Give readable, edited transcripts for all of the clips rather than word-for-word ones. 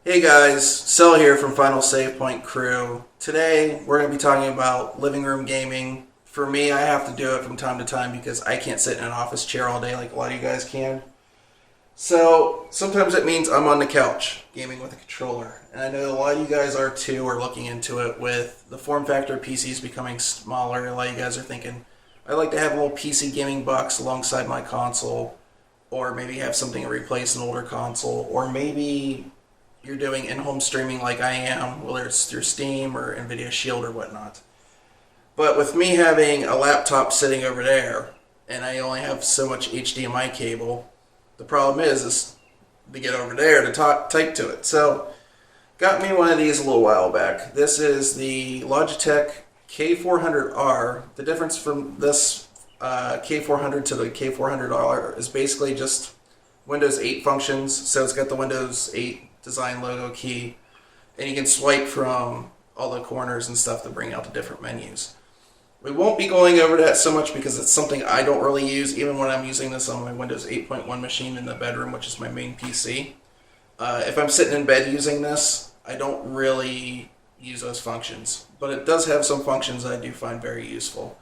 Hey guys, Cell here from Final Save Point Crew. Today we're going to be talking about living room gaming. For me, I have to do it from time to time because I can't sit in an office chair all day like a lot of you guys can. So sometimes it means I'm on the couch gaming with a controller. And I know a lot of you guys are too, or looking into it with the form factor of PCs becoming smaller. A lot of you guys are thinking, I'd like to have a little PC gaming box alongside my console, or maybe have something to replace an older console, or maybe you're doing in-home streaming like I am, whether it's through Steam or NVIDIA Shield or whatnot. But with me having a laptop sitting over there, and I only have so much HDMI cable, the problem is to get over there to type to it. So, got me one of these a little while back. This is the Logitech K400r. The difference from this K400 to the K400r is basically just Windows 8 functions. So it's got the Windows 8 design logo key, and you can swipe from all the corners and stuff to bring out the different menus. We won't be going over that so much because it's something I don't really use, even when I'm using this on my Windows 8.1 machine in the bedroom, which is my main PC. If I'm sitting in bed using this, I don't really use those functions, but it does have some functions that I do find very useful.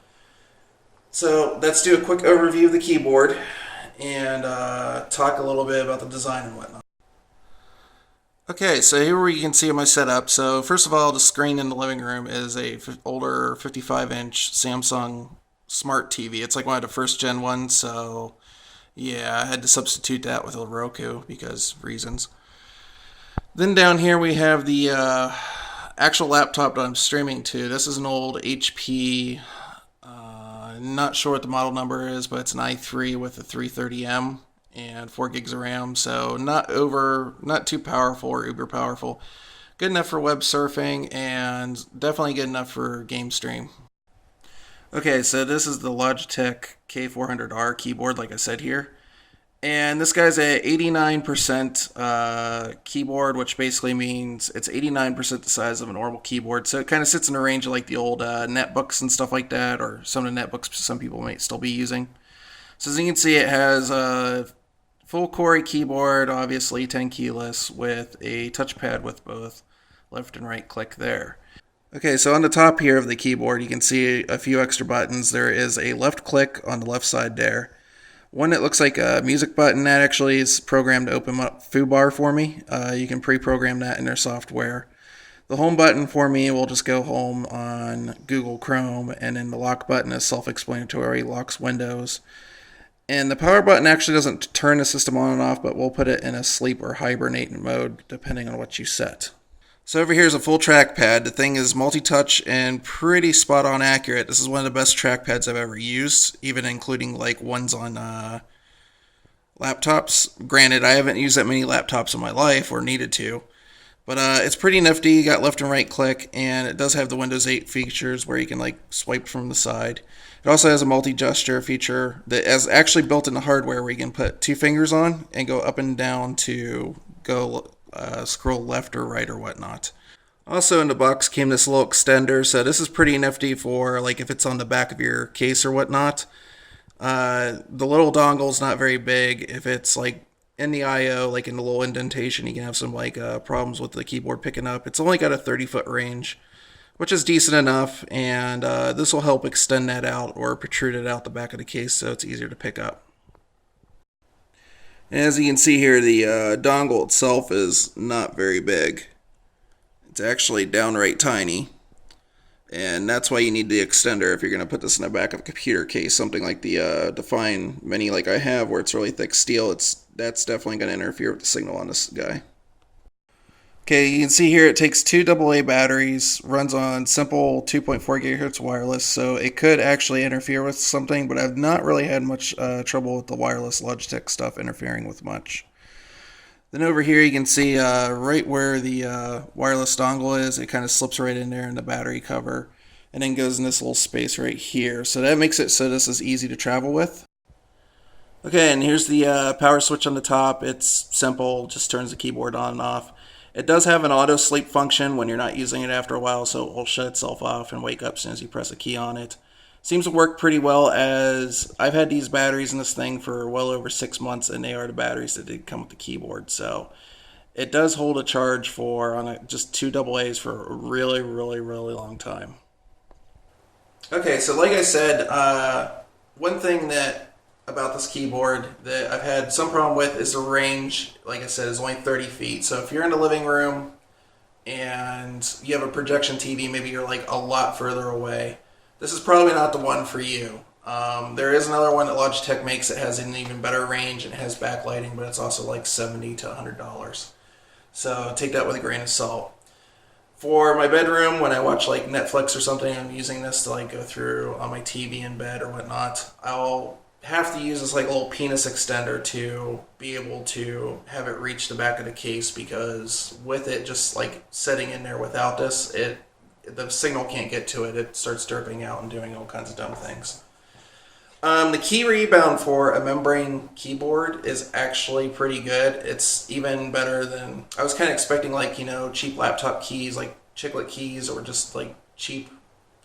So let's do a quick overview of the keyboard and talk a little bit about the design and whatnot. Okay, so here you can see my setup. So first of all, the screen in the living room is a older 55-inch Samsung Smart TV. It's like one of the first gen ones, so yeah, I had to substitute that with a Roku because reasons. Then down here we have the actual laptop that I'm streaming to. This is an old HP, not sure what the model number is, but it's an i3 with a 330M and 4 gigs of RAM, so not too powerful or uber powerful. Good enough for web surfing and definitely good enough for game stream. Okay, so this is the Logitech K400r keyboard, like I said here. And this guy's a 89% keyboard, which basically means it's 89% the size of a normal keyboard. So it kind of sits in a range of like the old netbooks and stuff like that, or some of the netbooks some people might still be using. So as you can see, it has a full Core keyboard, obviously 10 keyless, with a touchpad with both left and right click there. Okay, so on the top here of the keyboard, you can see a few extra buttons. There is a left click on the left side there. One that looks like a music button that actually is programmed to open up FooBar for me. You can pre-program that in their software. The home button for me will just go home on Google Chrome, and then the lock button is self-explanatory, locks Windows. And the power button actually doesn't turn the system on and off, but we'll put it in a sleep or hibernate mode depending on what you set. So over here is a full trackpad. The thing is multi-touch and pretty spot-on accurate. This is one of the best trackpads I've ever used, even including like ones on laptops. Granted, I haven't used that many laptops in my life or needed to, but it's pretty nifty. You got left and right click, and it does have the Windows 8 features where you can like swipe from the side. It also has a multi-gesture feature that is actually built in the hardware where you can put two fingers on and go up and down to go scroll left or right or whatnot. Also in the box came this little extender, so this is pretty nifty for like if it's on the back of your case or whatnot. The little dongle's not very big. If it's like in the I/O, like in the little indentation, you can have some like problems with the keyboard picking up. It's only got a 30-foot range, which is decent enough, and this will help extend that out or protrude it out the back of the case so it's easier to pick up. And as you can see here, the dongle itself is not very big. It's actually downright tiny, and that's why you need the extender if you're going to put this in the back of a computer case. Something like the Define Mini like I have, where it's really thick steel, that's definitely going to interfere with the signal on this guy. Okay, you can see here it takes two AA batteries, runs on simple 2.4 gigahertz wireless, so it could actually interfere with something, but I've not really had much trouble with the wireless Logitech stuff interfering with much. Then over here you can see right where the wireless dongle is, it kind of slips right in there in the battery cover, and then goes in this little space right here. So that makes it so this is easy to travel with. Okay, and here's the power switch on the top. It's simple, just turns the keyboard on and off. It does have an auto sleep function when you're not using it after a while, so it will shut itself off and wake up as soon as you press a key on it. Seems to work pretty well, as I've had these batteries in this thing for well over 6 months, and they are the batteries that did come with the keyboard. So it does hold a charge for just two AA's for a really, really, really long time. Okay, so like I said, one thing that about this keyboard that I've had some problem with is the range. Like I said, is only 30 feet. So if you're in the living room and you have a projection TV, maybe you're like a lot further away, this is probably not the one for you. There is another one that Logitech makes that has an even better range and has backlighting, but it's also like $70 to $100. So take that with a grain of salt. For my bedroom, when I watch like Netflix or something, I'm using this to like go through on my TV in bed or whatnot. I'll have to use this like little penis extender to be able to have it reach the back of the case, because with it just like sitting in there without this, the signal can't get to it. It starts derping out and doing all kinds of dumb things. The key rebound for a membrane keyboard is actually pretty good. It's even better than I was kind of expecting, like, cheap laptop keys like chiclet keys or just like cheap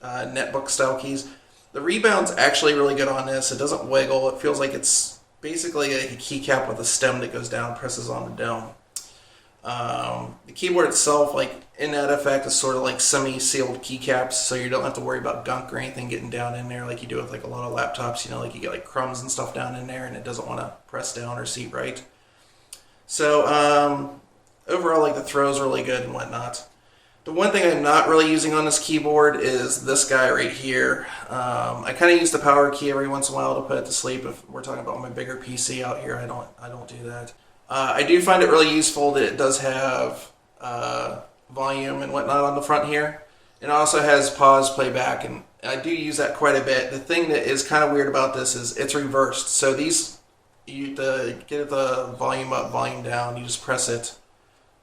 netbook style keys. The rebound's actually really good on this. It doesn't wiggle. It feels like it's basically a keycap with a stem that goes down and presses on the dome. The keyboard itself, like in that effect, is sort of like semi-sealed keycaps, so you don't have to worry about gunk or anything getting down in there like you do with like a lot of laptops. Like you get like crumbs and stuff down in there, and it doesn't want to press down or seat right. So overall, like the throw's really good and whatnot. The one thing I'm not really using on this keyboard is this guy right here. I kind of use the power key every once in a while to put it to sleep. If we're talking about my bigger PC out here, I don't do that. I do find it really useful that it does have volume and whatnot on the front here. It also has pause, playback, and I do use that quite a bit. The thing that is kind of weird about this is it's reversed. So to get the volume up, volume down, you just press it,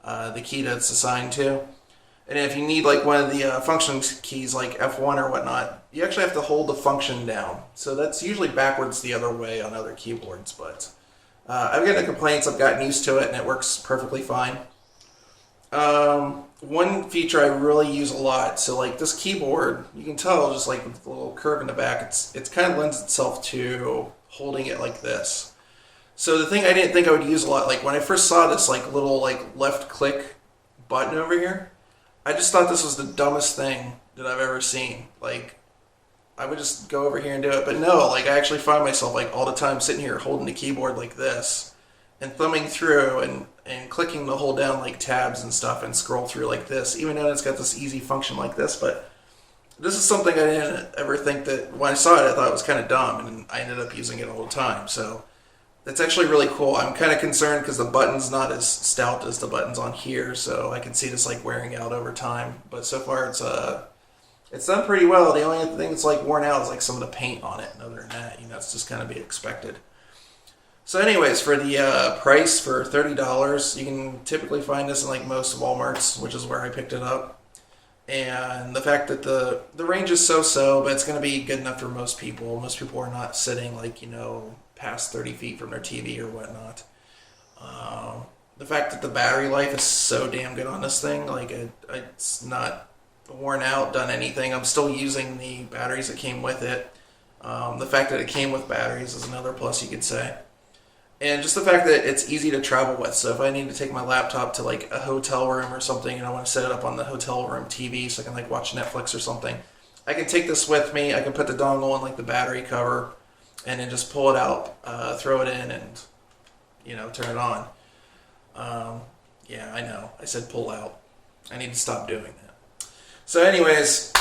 the key that it's assigned to. And if you need like one of the function keys like F1 or whatnot, you actually have to hold the function down. So that's usually backwards the other way on other keyboards, but I've gotten complaints, I've gotten used to it, and it works perfectly fine. One feature I really use a lot, so like this keyboard, you can tell just like with the little curve in the back, it's kind of lends itself to holding it like this. So the thing I didn't think I would use a lot, like when I first saw this like little like left click button over here, I just thought this was the dumbest thing that I've ever seen. Like, I would just go over here and do it, but no, like I actually find myself like all the time sitting here holding the keyboard like this and thumbing through and clicking to hold down like tabs and stuff and scroll through like this, even though it's got this easy function like this. But this is something I didn't ever think that when I saw it, I thought it was kind of dumb, and I ended up using it all the time. So that's actually really cool. I'm kind of concerned because the button's not as stout as the buttons on here, so I can see this like wearing out over time. But so far it's done pretty well. The only thing that's like worn out is like some of the paint on it, and other than that, it's just kind of be expected. So anyways, for the price, for $30, you can typically find this in like most Walmarts, which is where I picked it up. And the fact that the range is so-so, but it's going to be good enough for most people. Most people are not sitting like, past 30 feet from their TV or whatnot. The fact that the battery life is so damn good on this thing, like it's not worn out, done anything. I'm still using the batteries that came with it. The fact that it came with batteries is another plus, you could say. And just the fact that it's easy to travel with. So if I need to take my laptop to like a hotel room or something and I want to set it up on the hotel room TV so I can like watch Netflix or something, I can take this with me. I can put the dongle in like the battery cover and then just pull it out, throw it in, and turn it on. Yeah, I know. I said pull out. I need to stop doing that. So anyways,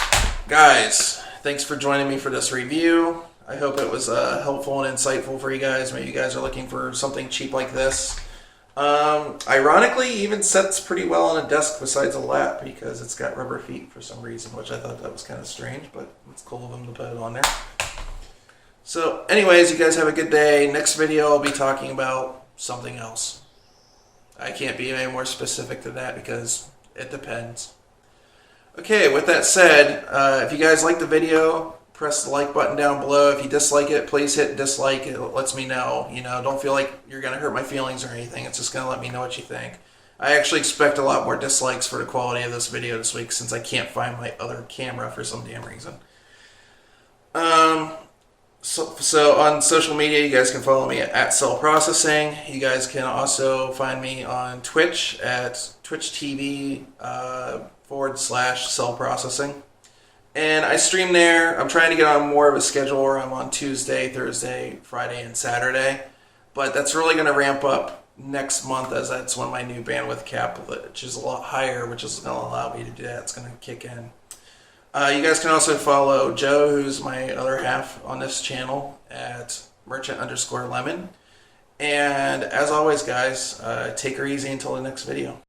guys, thanks for joining me for this review. I hope it was helpful and insightful for you guys. Maybe you guys are looking for something cheap like this. Ironically, even sets pretty well on a desk besides a lap because it's got rubber feet for some reason, which I thought that was kind of strange, but it's cool of them to put it on there. So anyways, you guys have a good day. Next video I'll be talking about something else. I can't be any more specific than that because it depends. Okay, with that said, if you guys like the video, press the like button down below. If you dislike it, please hit dislike. It lets me know. Don't feel like you're going to hurt my feelings or anything. It's just going to let me know what you think. I actually expect a lot more dislikes for the quality of this video this week since I can't find my other camera for some damn reason. So on social media, you guys can follow me at Cell Processing. You guys can also find me on Twitch at Twitch TV /Cell Processing. And I stream there. I'm trying to get on more of a schedule where I'm on Tuesday, Thursday, Friday, and Saturday. But that's really going to ramp up next month, as that's when my new bandwidth cap, which is a lot higher, which is going to allow me to do that, it's going to kick in. You guys can also follow Joe, who's my other half on this channel, at merchant_lemon. And as always, guys, take her easy until the next video.